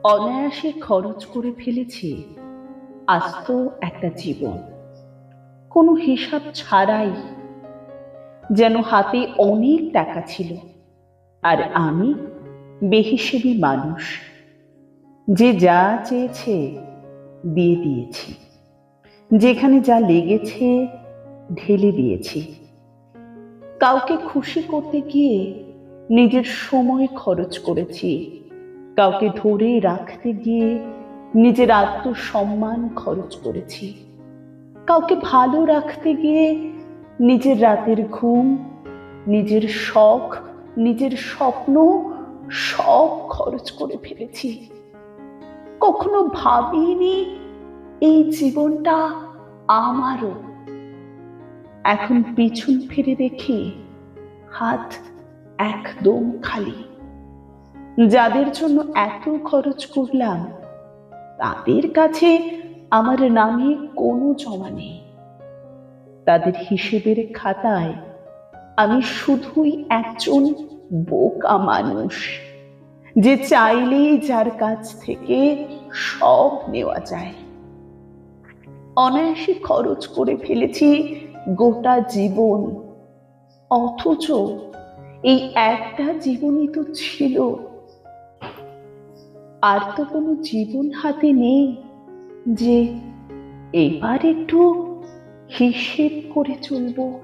অনায়াসে খরচ করে ফেলেছি আস্ত একটা জীবন, কোনো হিসাব ছাড়াই। যেন হাতে অনেক টাকা ছিল, আর আমি বেহিসেবি মানুষ, যে যা চেয়েছে দিয়ে দিয়েছি, যেখানে যা লেগেছে ঢেলে দিয়েছি। কাউকে খুশি করতে গিয়ে নিজের সময় খরচ করেছি, কাউকে ধরে রাখতে গিয়ে নিজের আত্মসম্মান খরচ করেছি, কাউকে ভালো রাখতে গিয়ে নিজের রাতের ঘুম, নিজের শখ, নিজের স্বপ্ন সব খরচ করে ফেলেছি। কখনো ভাবিনি এই জীবনটা আমারও। এখন পিছন ফিরে দেখি হাত একদম খালি। যাদের জন্য এত খরচ করলাম তাদের কাছে আমার নামে কোনো জমা নেই। তাদের হিসেবের খাতায় আমি শুধুই একজন বোকা মানুষ, যে চাইলেই যার কাছ থেকে সব নেওয়া যায়। অনায়াসে খরচ করে ফেলেছি গোটা জীবন, অথচ এই একটা জীবনই তো ছিল। আর তো কোনো জীবন হাতে নেই যে এবার একটু হিসেব করে চলবো।